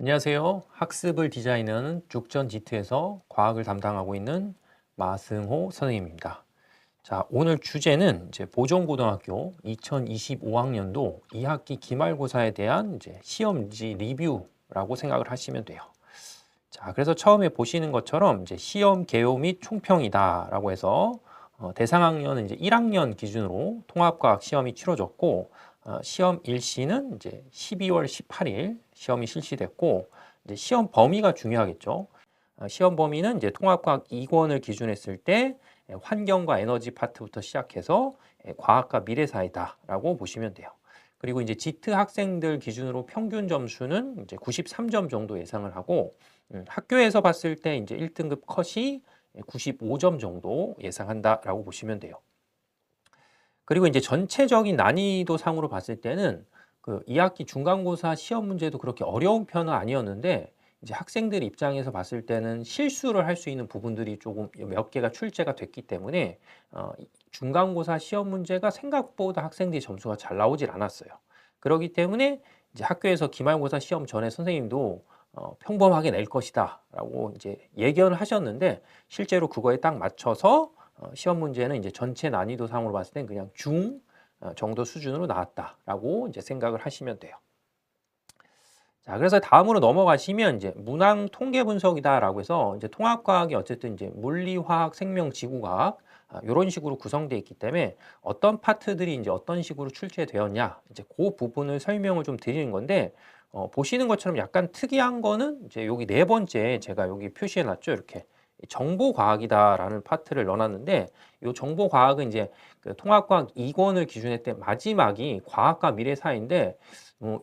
안녕하세요. 학습을 디자인하는 죽전지트에서 과학을 담당하고 있는 마승호 선생님입니다. 자, 오늘 주제는 이제 보정고등학교 2025학년도 2학기 기말고사에 대한 이제 시험지 리뷰라고 생각을 하시면 돼요. 자, 그래서 처음에 보시는 것처럼 이제 시험 개요 및 총평이다라고 해서 대상 학년은 이제 1학년 기준으로 통합과학 시험이 치러졌고 시험 일시는 이제 12월 18일 시험이 실시됐고 이제 시험 범위가 중요하겠죠. 시험 범위는 이제 통합과학 2권을 기준했을 때 환경과 에너지 파트부터 시작해서 과학과 미래사회다라고 보시면 돼요. 그리고 이제 지트 학생들 기준으로 평균 점수는 이제 93점 정도 예상을 하고 학교에서 봤을 때 이제 1등급 컷이 95점 정도 예상한다라고 보시면 돼요. 그리고 이제 전체적인 난이도 상으로 봤을 때는 그 2학기 중간고사 시험 문제도 그렇게 어려운 편은 아니었는데 이제 학생들 입장에서 봤을 때는 실수를 할 수 있는 부분들이 조금 몇 개가 출제가 됐기 때문에 중간고사 시험 문제가 생각보다 학생들이 점수가 잘 나오질 않았어요. 그렇기 때문에 이제 학교에서 기말고사 시험 전에 선생님도 평범하게 낼 것이다라고 이제 예견을 하셨는데 실제로 그거에 딱 맞춰서 시험 문제는 이제 전체 난이도 상으로 봤을 땐 그냥 중 정도 수준으로 나왔다라고 이제 생각을 하시면 돼요. 자, 그래서 다음으로 넘어가시면 이제 문항 통계 분석이다라고 해서 이제 통합과학이 어쨌든 이제 물리, 화학, 생명, 지구과학 이런 식으로 구성되어 있기 때문에 어떤 파트들이 이제 어떤 식으로 출제되었냐 이제 그 부분을 설명을 좀 드리는 건데 보시는 것처럼 약간 특이한 거는 이제 여기 네 번째 제가 여기 표시해 놨죠. 이렇게 정보과학이다라는 파트를 넣어놨는데 이 정보과학은 이제 그 통합과학 2권을 기준했을 때 마지막이 과학과 미래사회인데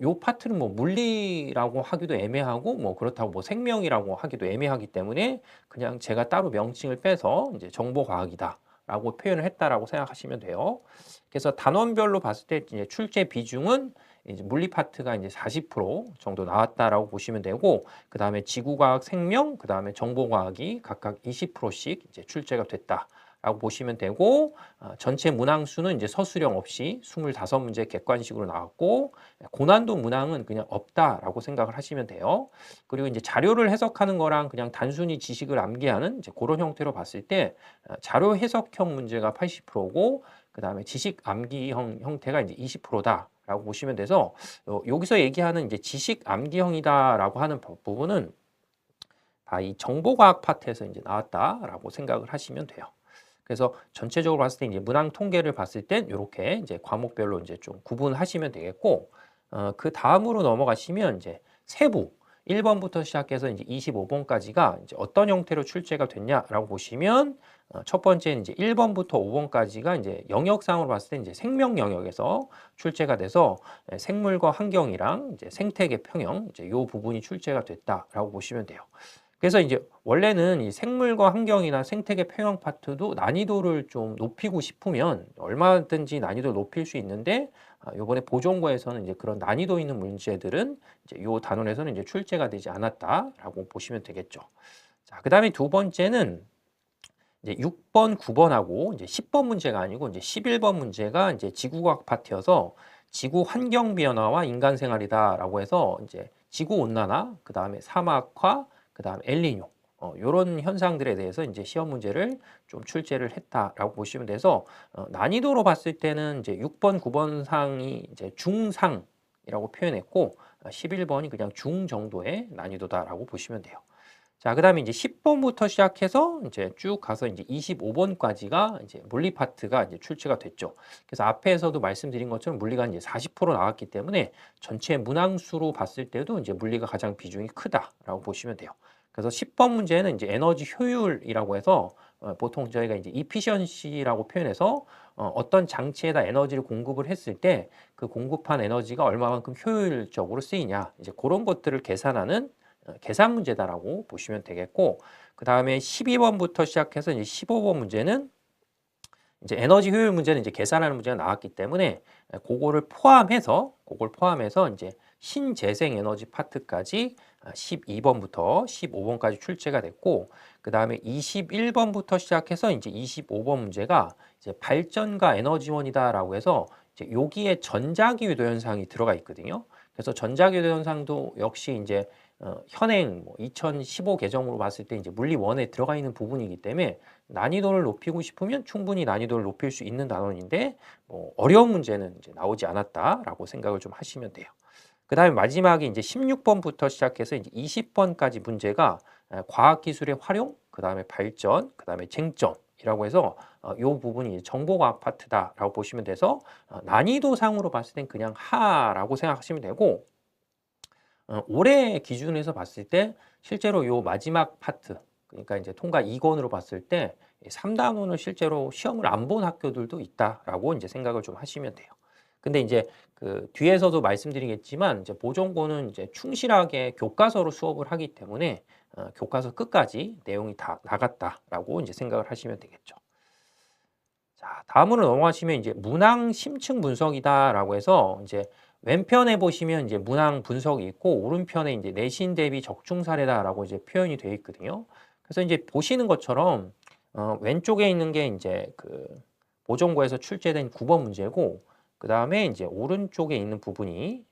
요 파트는 뭐 물리라고 하기도 애매하고 뭐 그렇다고 뭐 생명이라고 하기도 애매하기 때문에 그냥 제가 따로 명칭을 빼서 이제 정보과학이다라고 표현을 했다라고 생각하시면 돼요. 그래서 단원별로 봤을 때 이제 출제 비중은 이제 물리 파트가 이제 40% 정도 나왔다라고 보시면 되고 그 다음에 지구과학, 생명, 그 다음에 정보과학이 각각 20%씩 이제 출제가 됐다라고 보시면 되고 전체 문항 수는 이제 서술형 없이 25문제 객관식으로 나왔고 고난도 문항은 그냥 없다라고 생각을 하시면 돼요. 그리고 이제 자료를 해석하는 거랑 그냥 단순히 지식을 암기하는 이제 그런 형태로 봤을 때 자료 해석형 문제가 80%고 그 다음에 지식 암기형 형태가 이제 20%다. 라고 보시면 돼서 여기서 얘기하는 이제 지식 암기형이다라고 하는 부분은 다 이 정보과학 파트에서 이제 나왔다라고 생각을 하시면 돼요. 그래서 전체적으로 봤을 때 이제 문항 통계를 봤을 땐 이렇게 이제 과목별로 이제 좀 구분하시면 되겠고 그 다음으로 넘어가시면 이제 세부 1번부터 시작해서 이제 25번까지가 이제 어떤 형태로 출제가 됐냐라고 보시면 첫 번째는 이제 1번부터 5번까지가 이제 영역상으로 봤을 때 이제 생명 영역에서 출제가 돼서 생물과 환경이랑 이제 생태계 평형 이제 요 부분이 출제가 됐다라고 보시면 돼요. 그래서 이제 원래는 이 생물과 환경이나 생태계 평형 파트도 난이도를 좀 높이고 싶으면 얼마든지 난이도를 높일 수 있는데 요번에 보정고에서는 이제 그런 난이도 있는 문제들은 이제 요 단원에서는 이제 출제가 되지 않았다라고 보시면 되겠죠. 자, 그다음에 두 번째는 이제 6번, 9번하고 이제 10번 문제가 아니고 이제 11번 문제가 이제 지구과학 파트여서 지구 환경 변화와 인간 생활이다라고 해서 이제 지구 온난화, 그다음에 사막화, 그다음에 엘니뇨 요런 현상들에 대해서 이제 시험 문제를 좀 출제를 했다라고 보시면 돼서 난이도로 봤을 때는 이제 6번, 9번 상이 이제 중상이라고 표현했고 11번이 그냥 중 정도의 난이도다라고 보시면 돼요. 자, 그다음에 이제 10번부터 시작해서 이제 쭉 가서 이제 25번까지가 이제 물리 파트가 이제 출제가 됐죠. 그래서 앞에서도 말씀드린 것처럼 물리가 이제 40% 나왔기 때문에 전체 문항수로 봤을 때도 이제 물리가 가장 비중이 크다라고 보시면 돼요. 그래서 10번 문제는 이제 에너지 효율이라고 해서 보통 저희가 이제 efficiency라고 표현해서 어떤 장치에다 에너지를 공급을 했을 때 그 공급한 에너지가 얼마만큼 효율적으로 쓰이냐 이제 그런 것들을 계산하는 계산 문제다라고 보시면 되겠고 그 다음에 12번부터 시작해서 이제 15번 문제는 이제 에너지 효율 문제는 이제 계산하는 문제가 나왔기 때문에 그걸 포함해서 이제 신재생 에너지 파트까지 12번부터 15번까지 출제가 됐고 그 다음에 21번부터 시작해서 이제 25번 문제가 이제 발전과 에너지원이다라고 해서 이제 여기에 전자기유도 현상이 들어가 있거든요. 그래서 전자교대 현상도 역시 이제 현행 2015 개정으로 봤을 때 이제 물리 1에 들어가 있는 부분이기 때문에 난이도를 높이고 싶으면 충분히 난이도를 높일 수 있는 단원인데 어려운 문제는 이제 나오지 않았다라고 생각을 좀 하시면 돼요. 그 다음에 마지막에 이제 16번부터 시작해서 이제 20번까지 문제가 과학기술의 활용, 그 다음에 발전, 그 다음에 쟁점이라고 해서 이 부분이 정보과학 파트다라고 보시면 돼서 난이도상으로 봤을 땐 그냥 하라고 생각하시면 되고 올해 기준에서 봤을 때 실제로 요 마지막 파트 그러니까 이제 통과 2권으로 봤을 때 3단원을 실제로 시험을 안 본 학교들도 있다라고 이제 생각을 좀 하시면 돼요. 근데 이제 그 뒤에서도 말씀드리겠지만 이제 보전고는 이제 충실하게 교과서로 수업을 하기 때문에 교과서 끝까지 내용이 다 나갔다라고 이제 생각을 하시면 되겠죠. 자, 다음으로 넘어가시면 이제 문항 심층 분석이다라고 해서 이제 왼편에 보시면 이제 문항 분석이 있고 오른편에 이제 내신 대비 적중 사례다라고 이제 표현이 되어 있거든요. 그래서 이제 보시는 것처럼 왼쪽에 있는 게 이제 그 보전고에서 출제된 9번 문제고 그 다음에 이제 오른쪽에 있는 부분이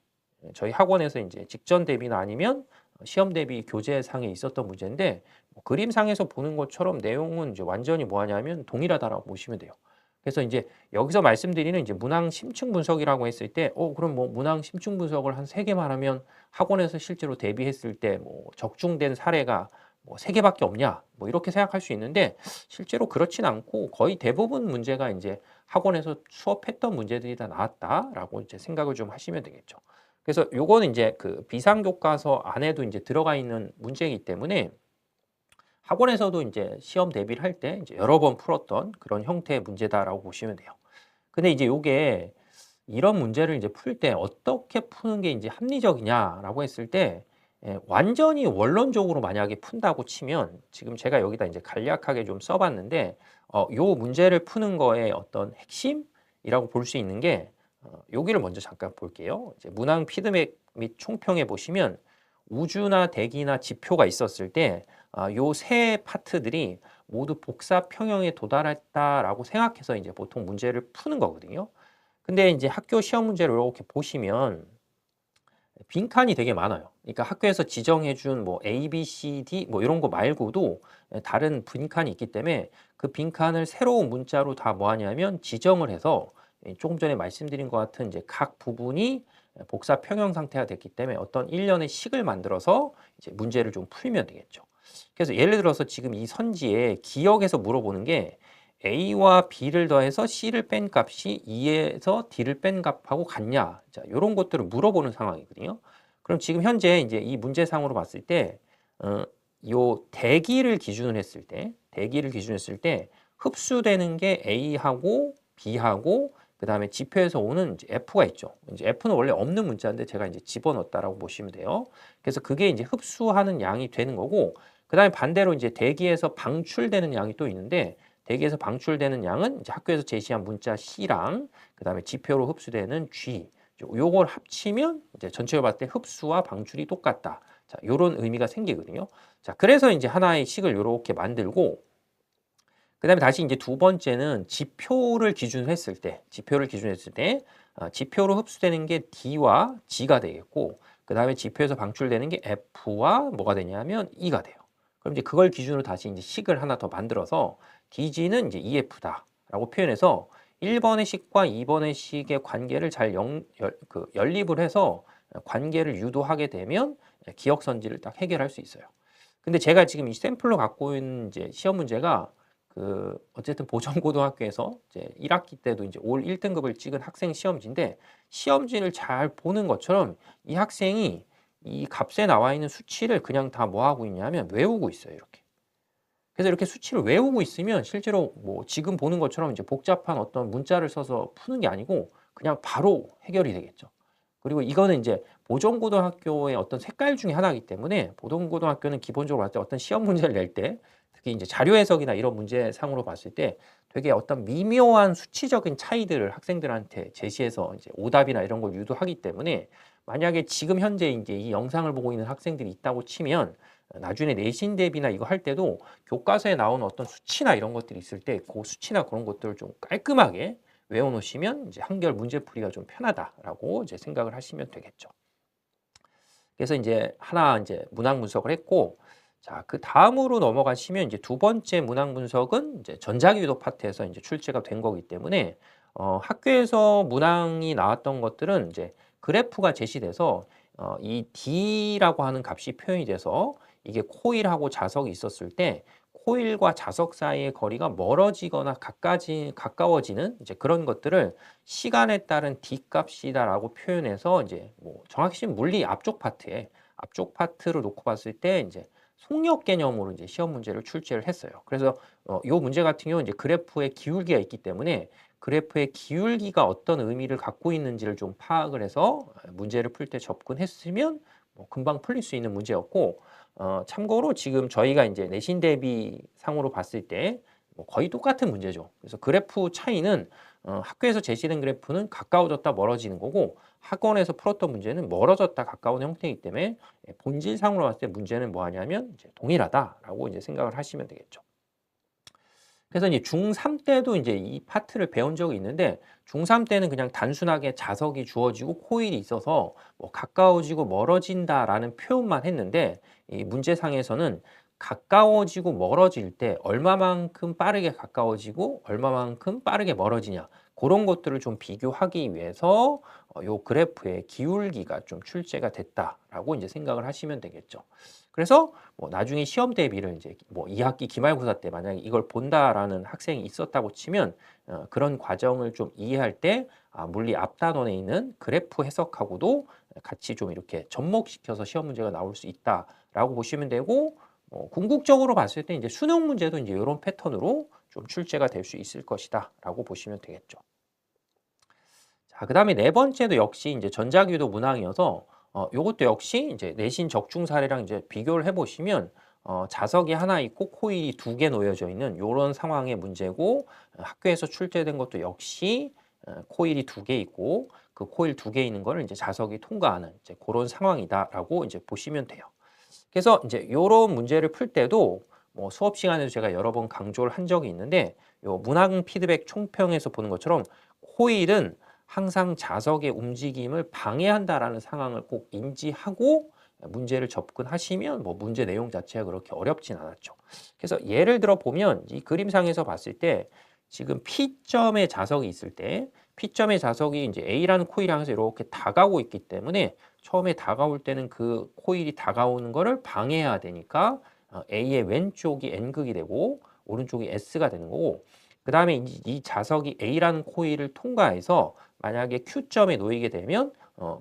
저희 학원에서 이제 직전 대비나 아니면 시험 대비 교재상에 있었던 문제인데 그림상에서 보는 것처럼 내용은 이제 완전히 뭐하냐면 동일하다라고 보시면 돼요. 그래서 이제 여기서 말씀드리는 이제 문항 심층 분석이라고 했을 때, 그럼 뭐 문항 심층 분석을 한 3개만 하면 학원에서 실제로 대비했을 때 뭐 적중된 사례가 뭐 3개밖에 없냐? 뭐 이렇게 생각할 수 있는데 실제로 그렇진 않고 거의 대부분 문제가 이제 학원에서 수업했던 문제들이 다 나왔다라고 이제 생각을 좀 하시면 되겠죠. 그래서 요거는 이제 그 비상교과서 안에도 이제 들어가 있는 문제이기 때문에 학원에서도 이제 시험 대비를 할 때 이제 여러 번 풀었던 그런 형태의 문제다라고 보시면 돼요. 근데 이제 요게 이런 문제를 이제 풀 때 어떻게 푸는 게 이제 합리적이냐라고 했을 때 완전히 원론적으로 만약에 푼다고 치면 지금 제가 여기다 이제 간략하게 좀 써봤는데 요 문제를 푸는 거에 어떤 핵심이라고 볼 수 있는 게 여기를 먼저 잠깐 볼게요. 이제 문항 피드백 및 총평에 보시면 우주나 대기나 지표가 있었을 때 요 세 파트들이 모두 복사 평형에 도달했다라고 생각해서 이제 보통 문제를 푸는 거거든요. 근데 이제 학교 시험 문제를 이렇게 보시면 빈칸이 되게 많아요. 그러니까 학교에서 지정해 준 뭐 A, B, C, D 뭐 이런 거 말고도 다른 빈칸이 있기 때문에 그 빈칸을 새로운 문자로 다 뭐 하냐면 지정을 해서 조금 전에 말씀드린 것 같은 이제 각 부분이 복사 평형 상태가 됐기 때문에 어떤 일련의 식을 만들어서 이제 문제를 좀 풀면 되겠죠. 그래서 예를 들어서 지금 이 선지에 기억에서 물어보는 게 A와 B를 더해서 C를 뺀 값이 2에서 D를 뺀 값하고 같냐? 자, 이런 것들을 물어보는 상황이거든요. 그럼 지금 현재 이제 이 문제상으로 봤을 때, 요 대기를 기준으로 했을 때 흡수되는 게 A하고 B하고 그 다음에 지표에서 오는 이제 F가 있죠. 이제 F는 원래 없는 문자인데 제가 이제 집어넣었다라고 보시면 돼요. 그래서 그게 이제 흡수하는 양이 되는 거고, 그 다음에 반대로 이제 대기에서 방출되는 양이 또 있는데, 대기에서 방출되는 양은 이제 학교에서 제시한 문자 C랑 그 다음에 지표로 흡수되는 G, 요걸 합치면 이제 전체를 봤을 때 흡수와 방출이 똑같다. 자, 요런 의미가 생기거든요. 자, 그래서 이제 하나의 식을 요렇게 만들고, 그 다음에 다시 이제 두 번째는 지표를 기준으로 했을 때, 지표로 흡수되는 게 D와 G가 되겠고, 그 다음에 지표에서 방출되는 게 F와 뭐가 되냐면 E가 돼요. 그럼 이제 그걸 기준으로 다시 이제 식을 하나 더 만들어서 DG는 이제 EF다라고 표현해서 1번의 식과 2번의 식의 관계를 잘 연립을 해서 관계를 유도하게 되면 기억선지를 딱 해결할 수 있어요. 근데 제가 지금 이 샘플로 갖고 있는 이제 시험 문제가 어쨌든 보정고등학교에서 이제 1학기 때도 이제 올 1등급을 찍은 학생 시험지인데 시험지를 잘 보는 것처럼 이 학생이 이 값에 나와 있는 수치를 그냥 다 뭐 하고 있냐면 외우고 있어요, 이렇게. 그래서 이렇게 수치를 외우고 있으면 실제로 뭐 지금 보는 것처럼 이제 복잡한 어떤 문자를 써서 푸는 게 아니고 그냥 바로 해결이 되겠죠. 그리고 이거는 이제 보정고등학교의 어떤 색깔 중에 하나이기 때문에 보정고등학교는 기본적으로 봤을 때 어떤 시험 문제를 낼 때 특히 이제 자료 해석이나 이런 문제상으로 봤을 때 되게 어떤 미묘한 수치적인 차이들을 학생들한테 제시해서 이제 오답이나 이런 걸 유도하기 때문에 만약에 지금 현재 이제 이 영상을 보고 있는 학생들이 있다고 치면 나중에 내신 대비나 이거 할 때도 교과서에 나오는 어떤 수치나 이런 것들이 있을 때 그 수치나 그런 것들을 좀 깔끔하게 외워놓으시면 이제 한결 문제풀이가 좀 편하다라고 이제 생각을 하시면 되겠죠. 그래서 이제 하나 이제 문항 분석을 했고, 자, 그 다음으로 넘어가시면 이제 두 번째 문항 분석은 이제 전자기도 파트에서 이제 출제가 된 거기 때문에 학교에서 문항이 나왔던 것들은 이제 그래프가 제시돼서 이 D라고 하는 값이 표현이 돼서 이게 코일하고 자석이 있었을 때 코일과 자석 사이의 거리가 멀어지거나 가까워지는 이제 그런 것들을 시간에 따른 D 값이다라고 표현해서 이제 뭐 정확히 물리 앞쪽 파트를 놓고 봤을 때 이제 속력 개념으로 이제 시험 문제를 출제를 했어요. 그래서 요 문제 같은 경우는 이제 그래프의 기울기가 있기 때문에 그래프의 기울기가 어떤 의미를 갖고 있는지를 좀 파악을 해서 문제를 풀 때 접근했으면 뭐 금방 풀릴 수 있는 문제였고, 참고로 지금 저희가 이제 내신 대비 상으로 봤을 때 뭐 거의 똑같은 문제죠. 그래서 그래프 차이는 학교에서 제시된 그래프는 가까워졌다 멀어지는 거고, 학원에서 풀었던 문제는 멀어졌다 가까운 형태이기 때문에 본질상으로 봤을 때 문제는 뭐 하냐면 이제 동일하다라고 이제 생각을 하시면 되겠죠. 그래서 이제 중3 때도 이제 이 파트를 배운 적이 있는데, 중3 때는 그냥 단순하게 자석이 주어지고 코일이 있어서 뭐 가까워지고 멀어진다라는 표현만 했는데, 이 문제상에서는 가까워지고 멀어질 때 얼마만큼 빠르게 가까워지고 얼마만큼 빠르게 멀어지냐, 그런 것들을 좀 비교하기 위해서 요 그래프의 기울기가 좀 출제가 됐다라고 이제 생각을 하시면 되겠죠. 그래서 뭐 나중에 시험 대비를 이제 뭐 2학기 기말고사 때 만약에 이걸 본다라는 학생이 있었다고 치면 그런 과정을 좀 이해할 때 물리 앞단원에 있는 그래프 해석하고도 같이 좀 이렇게 접목시켜서 시험 문제가 나올 수 있다라고 보시면 되고, 궁극적으로 봤을 때 이제 수능 문제도 이제 이런 패턴으로 좀 출제가 될 수 있을 것이다라고 보시면 되겠죠. 자, 그다음에 네 번째도 역시 이제 전자기도 문항이어서 요것도 역시 이제 내신 적중 사례랑 이제 비교를 해보시면 자석이 하나 있고 코일이 두 개 놓여져 있는 이런 상황의 문제고, 학교에서 출제된 것도 역시 코일이 두 개 있고 그 코일 두 개 있는 거를 이제 자석이 통과하는 이제 그런 상황이다라고 이제 보시면 돼요. 그래서 이제 이런 문제를 풀 때도 뭐 수업 시간에도 제가 여러 번 강조를 한 적이 있는데, 요 문항 피드백 총평에서 보는 것처럼 코일은 항상 자석의 움직임을 방해한다라는 상황을 꼭 인지하고 문제를 접근하시면 뭐 문제 내용 자체가 그렇게 어렵진 않았죠. 그래서 예를 들어 보면 이 그림상에서 봤을 때 지금 P점에 자석이 있을 때 P점의 자석이 이제 A라는 코일을 향해서 이렇게 다가오고 있기 때문에 처음에 다가올 때는 그 코일이 다가오는 거를 방해해야 되니까 A의 왼쪽이 N극이 되고 오른쪽이 S가 되는 거고, 그 다음에 이 자석이 A라는 코일을 통과해서 만약에 Q점에 놓이게 되면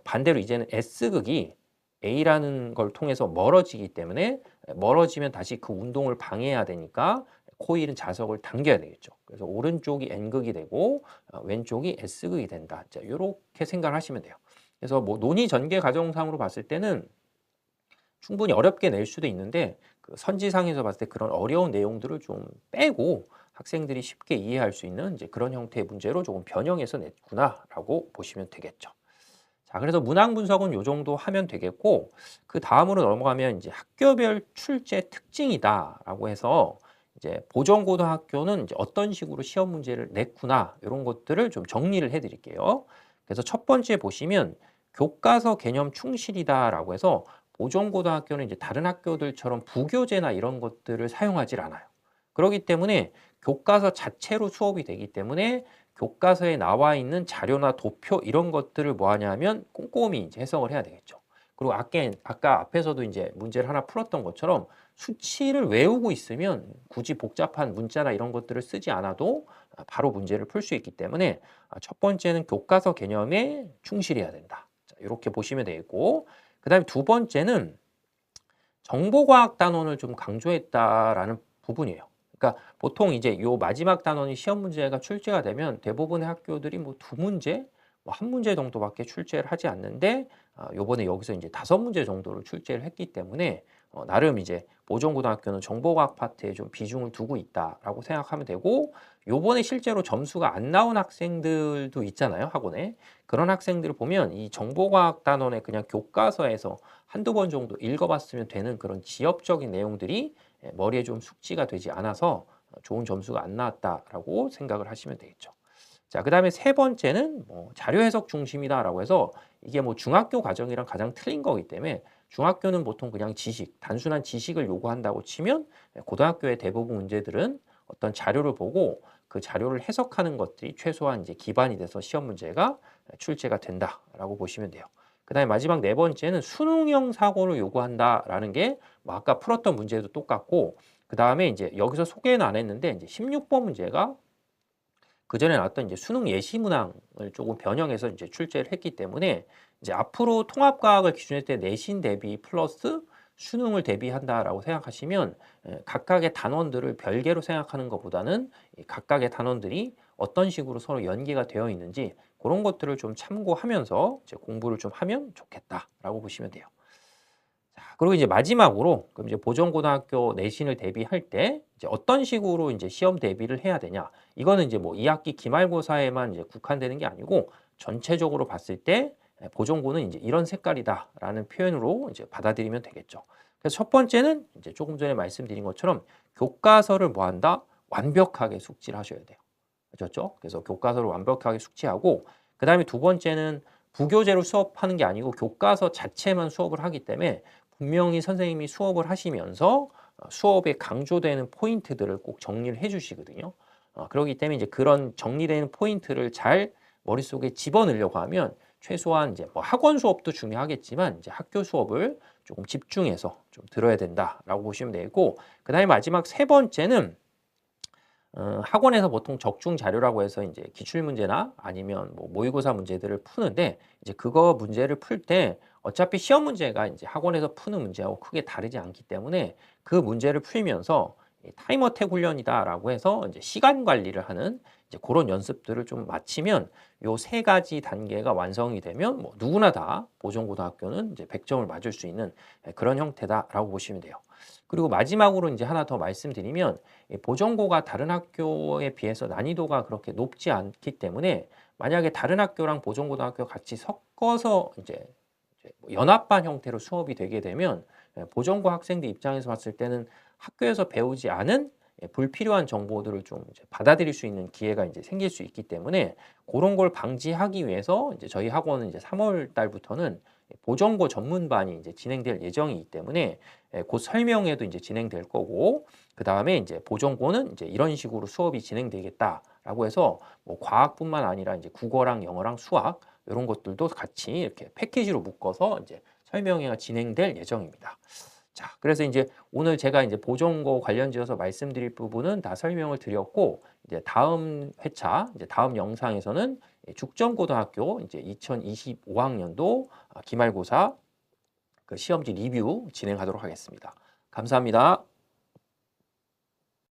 반대로 이제는 S극이 A라는 걸 통해서 멀어지기 때문에 멀어지면 다시 그 운동을 방해해야 되니까 코일은 자석을 당겨야 되겠죠. 그래서 오른쪽이 N극이 되고 왼쪽이 S극이 된다. 자, 이렇게 생각을 하시면 돼요. 그래서 뭐 논의 전개 과정상으로 봤을 때는 충분히 어렵게 낼 수도 있는데 그 선지상에서 봤을 때 그런 어려운 내용들을 좀 빼고 학생들이 쉽게 이해할 수 있는 이제 그런 형태의 문제로 조금 변형해서 냈구나라고 보시면 되겠죠. 자, 그래서 문항 분석은 요 정도 하면 되겠고, 그 다음으로 넘어가면 이제 학교별 출제 특징이다라고 해서 이제 보정고등학교는 이제 어떤 식으로 시험 문제를 냈구나 이런 것들을 좀 정리를 해드릴게요. 그래서 첫 번째 보시면 교과서 개념 충실이다라고 해서 보정고등학교는 이제 다른 학교들처럼 부교재나 이런 것들을 사용하지 않아요. 그렇기 때문에 교과서 자체로 수업이 되기 때문에 교과서에 나와 있는 자료나 도표 이런 것들을 뭐 하냐면 꼼꼼히 이제 해석을 해야 되겠죠. 그리고 아까 앞에서도 이제 문제를 하나 풀었던 것처럼 수치를 외우고 있으면 굳이 복잡한 문자나 이런 것들을 쓰지 않아도 바로 문제를 풀 수 있기 때문에 첫 번째는 교과서 개념에 충실해야 된다. 자, 이렇게 보시면 되겠고, 그 다음에 두 번째는 정보과학 단원을 좀 강조했다라는 부분이에요. 그러니까 보통 이제 요 마지막 단원이 시험 문제가 출제가 되면 대부분의 학교들이 뭐 두 문제, 뭐 한 문제 정도밖에 출제를 하지 않는데 요번에 여기서 이제 5문제 정도를 출제를 했기 때문에 나름 이제 보정고등학교는 정보과학 파트에 좀 비중을 두고 있다라고 생각하면 되고, 요번에 실제로 점수가 안 나온 학생들도 있잖아요, 학원에. 그런 학생들을 보면 이 정보과학 단원의 그냥 교과서에서 한두 번 정도 읽어봤으면 되는 그런 지엽적인 내용들이 머리에 좀 숙지가 되지 않아서 좋은 점수가 안 나왔다라고 생각을 하시면 되겠죠. 자, 그 다음에 세 번째는 뭐 자료 해석 중심이다라고 해서 이게 뭐 중학교 과정이랑 가장 틀린 거기 때문에 중학교는 보통 그냥 지식, 단순한 지식을 요구한다고 치면 고등학교의 대부분 문제들은 어떤 자료를 보고 그 자료를 해석하는 것들이 최소한 이제 기반이 돼서 시험 문제가 출제가 된다라고 보시면 돼요. 그다음에 마지막 네 번째는 수능형 사고를 요구한다라는 게 뭐 아까 풀었던 문제도 똑같고 그다음에 이제 여기서 소개는 안 했는데 이제 16번 문제가 그전에 나왔던 이제 수능 예시 문항을 조금 변형해서 이제 출제를 했기 때문에 이제 앞으로 통합과학을 기준할 때 내신 대비 플러스 수능을 대비한다라고 생각하시면 각각의 단원들을 별개로 생각하는 것보다는 이 각각의 단원들이 어떤 식으로 서로 연계가 되어 있는지 그런 것들을 좀 참고하면서 이제 공부를 좀 하면 좋겠다라고 보시면 돼요. 자, 그리고 이제 마지막으로 그럼 이제 보정고등학교 내신을 대비할 때 이제 어떤 식으로 이제 시험 대비를 해야 되냐? 이거는 이제 뭐 2학기 기말고사에만 이제 국한되는 게 아니고 전체적으로 봤을 때 보정고는 이제 이런 색깔이다라는 표현으로 이제 받아들이면 되겠죠. 그래서 첫 번째는 이제 조금 전에 말씀드린 것처럼 교과서를 뭐 한다? 완벽하게 숙지를 하셔야 돼요. 그렇죠? 그래서 교과서를 완벽하게 숙지하고 그다음에 두 번째는 부교재로 수업하는 게 아니고 교과서 자체만 수업을 하기 때문에 분명히 선생님이 수업을 하시면서 수업에 강조되는 포인트들을 꼭 정리를 해 주시거든요. 그렇기 때문에 이제 그런 정리되는 포인트를 잘 머릿속에 집어넣으려고 하면 최소한 이제 뭐 학원 수업도 중요하겠지만 이제 학교 수업을 조금 집중해서 좀 들어야 된다라고 보시면 되고 그다음에 마지막 세 번째는 학원에서 보통 적중 자료라고 해서 이제 기출 문제나 아니면 뭐 모의고사 문제들을 푸는데 이제 그거 문제를 풀 때 어차피 시험 문제가 이제 학원에서 푸는 문제하고 크게 다르지 않기 때문에 그 문제를 풀면서 이 타임어택 훈련이다라고 해서 이제 시간 관리를 하는 이제 그런 연습들을 좀 마치면 요 세 가지 단계가 완성이 되면 뭐 누구나 다 보정고등학교는 이제 100점을 맞을 수 있는 그런 형태다라고 보시면 돼요. 그리고 마지막으로 이제 하나 더 말씀드리면 이 보정고가 다른 학교에 비해서 난이도가 그렇게 높지 않기 때문에 만약에 다른 학교랑 보정고등학교 같이 섞어서 이제 뭐 연합반 형태로 수업이 되게 되면 보정고 학생들 입장에서 봤을 때는 학교에서 배우지 않은 불필요한 정보들을 좀 이제 받아들일 수 있는 기회가 이제 생길 수 있기 때문에 그런 걸 방지하기 위해서 이제 저희 학원은 이제 3월 달부터는 보정고 전문반이 이제 진행될 예정이기 때문에 곧 설명회도 이제 진행될 거고 그 다음에 이제 보정고는 이제 이런 식으로 수업이 진행되겠다라고 해서 뭐 과학뿐만 아니라 이제 국어랑 영어랑 수학 이런 것들도 같이 이렇게 패키지로 묶어서 이제 설명회가 진행될 예정입니다. 자, 그래서 이제 오늘 제가 이제 보정고 관련지어서 말씀드릴 부분은 다 설명을 드렸고 이제 다음 회차, 이제 다음 영상에서는 죽전고등학교 이제 2025학년도 기말고사 그 시험지 리뷰 진행하도록 하겠습니다. 감사합니다.